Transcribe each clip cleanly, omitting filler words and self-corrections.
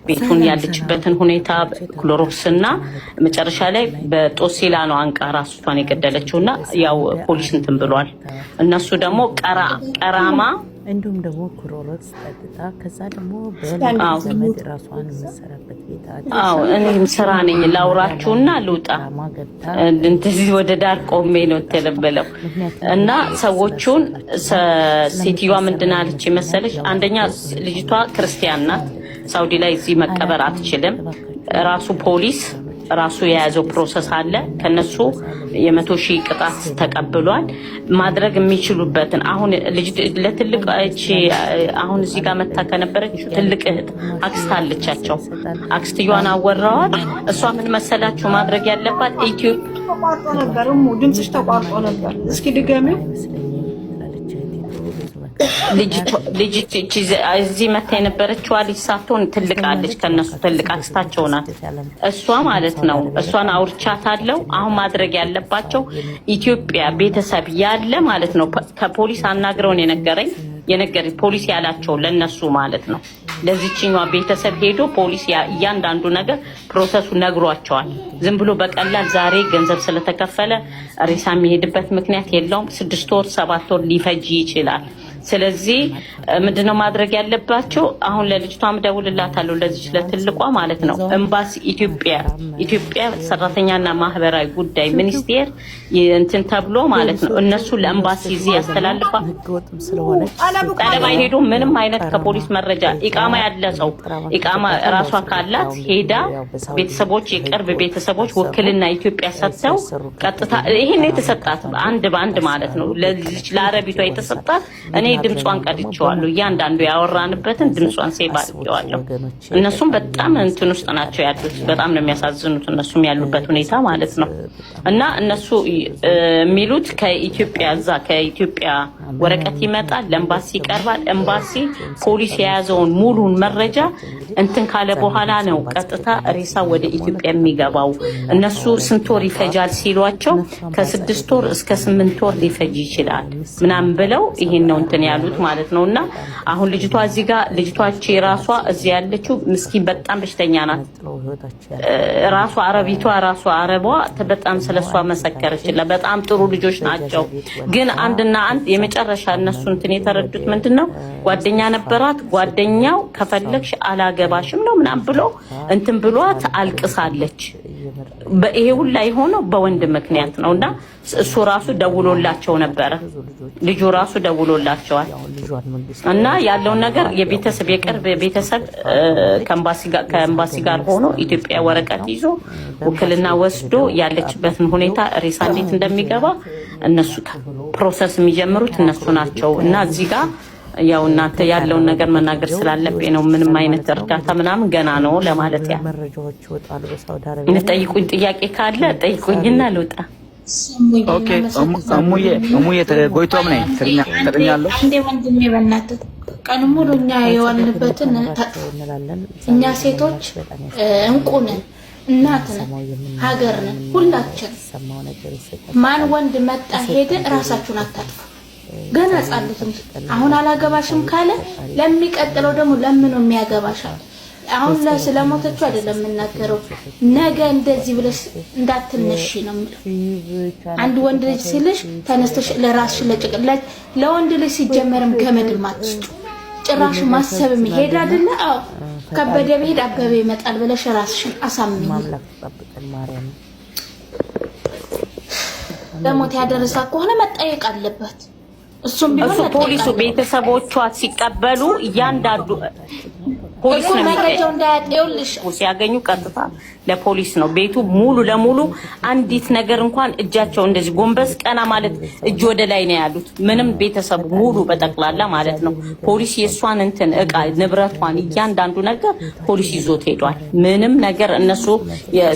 ቤቱን ያለችበትን ሁኔታ ክሎሮክስና መጨረሻ ላይ በጦሲላ ነው አንቃ ራሷን የገደለችውና ያው ፖሊስ እንትን ብሏል። እነሱ ደግሞ ቀራማ እንዲሁም ደግሞ ክሎሮክስ ጠጥታ ከዛ ደግሞ በዘመድ ራሷን መሰራበት ቤት እኔም ስራ ነኝ ላውራችሁና ልውጣ እንደዚህ ወደ ዳር ቆሜ ነው ተለበለው እና ሰዎቹን ሴትዮዋ ምንድን አለች መሰለሽ? አንደኛ ልጅቷ ክርስቲያን ናት። ሳውዲ ላይ እዚህ መቀበር አትችልም። ራሱ ፖሊስ ራሱ የያዘው ፕሮሰስ አለ። ከነሱ የ100,000 ቅጣት ተቀብሏል። ማድረግ የሚችሉበትን አሁን ለትልቅ አሁን እዚህ ጋር መታ ከነበረች ትልቅ እህት አክስት አለቻቸው። አክስትየዋን አወራዋል። እሷ ምን መሰላችሁ ማድረግ ያለባት ኢትዮጵያ ነበር። ድምጽሽ ተቋርጦ ነበር። እስኪ ድገሚው። ልጅ እዚህ መታ የነበረችዋ ልጅ ሳትሆን ትልቅ አለች። ከነሱ ትልቅ አክስታቸው ናት እሷ ማለት ነው። እሷን አውርቻታለሁ። አሁን ማድረግ ያለባቸው ኢትዮጵያ ቤተሰብ ያለ ማለት ነው። ከፖሊስ አናግረውን የነገረኝ ፖሊስ ያላቸው ለነሱ ማለት ነው። ለዚህኛዋ ቤተሰብ ሄዶ ፖሊስ እያንዳንዱ ነገር ፕሮሰሱ ነግሯቸዋል። ዝም ብሎ በቀላል ዛሬ ገንዘብ ስለተከፈለ ሬሳ የሚሄድበት ምክንያት የለውም። 6 ወር 7 ወር ሊፈጅ ይችላል። ስለዚህ ምንድነው ማድረግ ያለባቸው? አሁን ለልጅቷም ደውልላታለሁ ለዚህ ለትልቋ ማለት ነው። ኤምባሲ ኢትዮጵያ ሰራተኛና ማህበራዊ ጉዳይ ሚኒስቴር እንትን ተብሎ ማለት ነው። እነሱ ለኤምባሲ እዚህ ያስተላልፋ ጠለባ ሄዶ ምንም አይነት ከፖሊስ መረጃ ኢቃማ ያለ ሰው ኢቃማ ራሷ ካላት ሄዳ ቤተሰቦች የቅርብ ቤተሰቦች ወክልና ኢትዮጵያ ሰጥተው ቀጥታ ይሄን የተሰጣት አንድ ባንድ ማለት ነው። ለዚህ ለአረቢቷ የተሰጣት እኔ ድምጿን ቀድቼዋለሁ። እያንዳንዱ ያወራንበትን ድምጿን ሴቭ አድርጌዋለሁ። እነሱም በጣም እንትን ውስጥ ናቸው ያሉት። በጣም ነው የሚያሳዝኑት እነሱም ያሉበት ሁኔታ ማለት ነው። እና እነሱ የሚሉት ከኢትዮጵያ ወረቀት ይመጣል፣ ለኤምባሲ ይቀርባል። ኤምባሲ ፖሊስ የያዘውን ሙሉን መረጃ እንትን ካለ በኋላ ነው ቀጥታ ሬሳ ወደ ኢትዮጵያ የሚገባው። እነሱ ስንት ወር ይፈጃል ሲሏቸው ከ6 ወር እስከ 8 ወር ሊፈጅ ይችላል ምናምን ብለው ይሄን ነው እንትን ያሉት ማለት ነውና አሁን ልጅቷ እዚህ ጋር ልጅቷች ራሷ እዚህ ያለችው ምስኪን በጣም በሽተኛ ናት። ራሷ አረቧ በጣም ስለሷ መሰከረችላት። በጣም ጥሩ ልጆች ናቸው። ግን አንድና አንድ የመጨረሻ እነሱ እንትን የተረዱት ምንድነው ጓደኛ ነበራት። ጓደኛው ከፈለግሽ አላገባሽም ነው ምናምን ብሎ እንትን ብሏት አልቅሳለች። በይሄ ሁሉ የሆነው በወንድ ምክንያት ነውና እሱ ራሱ ደውሎላቸው ነበር። ልጁ ራሱ ደውሎላቸዋል እና ያለውን ነገር የቤተሰብ የቅርብ ቤተሰብ ከኤምባሲ ጋር ሆኖ ኢትዮጵያ ወረቀት ይዞ ውክልና ወስዶ ያለችበትን ሁኔታ ሬሳ እንዴት እንደሚገባ እነሱ ፕሮሰስ የሚጀምሩት እነሱ ናቸው። እና እዚህ ጋር ያው እናንተ ያለውን ነገር መናገር ስላለብኝ ነው። ምንም አይነት እርዳታ ምናምን ገና ነው ለማለት ያ መረጃዎች ይወጣሉ። በሳውዲ አረቢያ ጠይቁኝ፣ ጥያቄ ካለ ጠይቁኝና ልውጣ። ኦኬ እሙዬ ጎይቶም ነኝ ትርኛለሁ። አንዴ ወንድሜ በእናትህ ቀን ሙሉ እኛ የዋልንበትን እኛ ሴቶች እንቁ ነን፣ እናት ነን፣ ሀገር ነን ሁላችን። ማን ወንድ መጣ ሄደ ራሳችሁን አታጥፉ። ገና ጻልትም አሁን አላገባሽም ካለ ለሚቀጥለው ደግሞ ለምን ነው የሚያገባሻል? አሁን ስለሞተችው አይደለም የምናገረው። ነገ እንደዚህ ብለሽ እንዳትነሺ ነው የምለው። አንድ ወንድ ልጅ ሲልሽ ተነስተሽ ለራስሽ ለጭቅላት ለወንድ ልጅ ሲጀመርም ገመድ ማትስጡ ጭራሽ ማሰብም ይሄድ አይደለ? አዎ ከበደ በሄድ አበበ ይመጣል ብለሽ ራስሽን አሳምኚ። ለሞት ያደረሳ ከሆነ መጠየቅ አለበት። እሱም ቢሆን ፖሊሱ ቤተሰቦቿ ሲቀበሉ እያንዳንዱ ፖሊስ ነው መረጃው እንዳያጤውልሽ ሲያገኙ ቀጥታ ለፖሊስ ነው ቤቱ ሙሉ ለሙሉ አንዲት ነገር እንኳን እጃቸው እንደዚህ ጎንበስ ቀና ማለት እጅ ወደ ላይ ነው ያሉት። ምንም ቤተሰብ ሙሉ በጠቅላላ ማለት ነው። ፖሊስ የሷን እንትን እቃ ንብረቷን እያንዳንዱ ነገር ፖሊስ ይዞት ሄዷል። ምንም ነገር እነሱ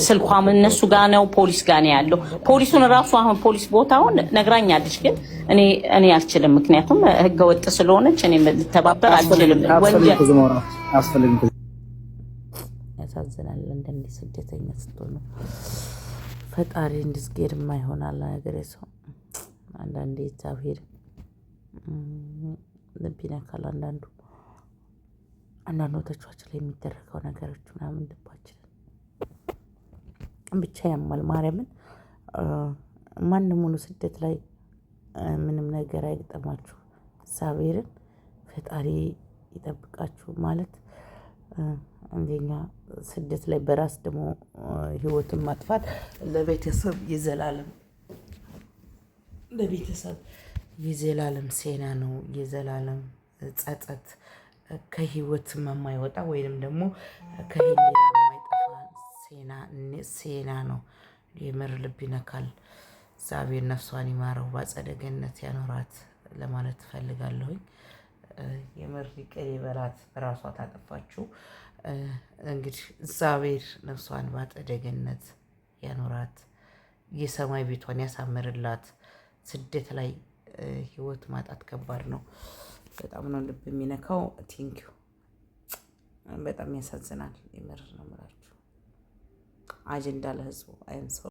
ስልኳም እነሱ ጋር ነው፣ ፖሊስ ጋር ነው ያለው። ፖሊሱን ራሱ አሁን ፖሊስ ቦታውን ነግራኛለች፣ ግን እኔ አልችልም። ምክንያቱም ህገወጥ ስለሆነች እኔ ልተባበር አልችልም። ወንጀል ያሳዝናል። እንደዚህ ስደተኛ ስትሆኑ ፈጣሪ እንድስጌር የማይሆናል ነገር ሰው አንዳንዴ እግዚአብሔር ልብ ይነካል። አንዳንዱ አንዳንዶቻችን ላይ የሚደረገው ነገሮች ምናምን ልባችንን ብቻ ያማል። ማርያምን ማንም ሙሉ ስደት ላይ ምንም ነገር አይገጠማችሁ። እግዚአብሔርን ፈጣሪ ይጠብቃችሁ ማለት እንደኛ ስደት ላይ በራስ ደግሞ ህይወትን ማጥፋት ለቤተሰብ የዘላለም ሴና ነው። የዘላለም ጸጸት ከህይወት የማይወጣ ወይንም ደግሞ ከህሊና የማይጠፋ ሴና ነው። የምር ልብ ይነካል። እግዚአብሔር ነፍሷን ይማረው በአጸደ ገነት ያኖራት ለማለት እፈልጋለሁኝ። የምር ይቅር ይበላት፣ በራሷ ታጠፋችው። እንግዲህ እግዚአብሔር ነፍሷን በአጸደ ገነት ያኖራት፣ የሰማይ ቤቷን ያሳምርላት። ስደት ላይ ህይወት ማጣት ከባድ ነው። በጣም ነው ልብ የሚነካው። ቲንኪው በጣም ያሳዝናል። የምር ነው የምላችሁ። አጀንዳ ለህዝቡ አይምሰው።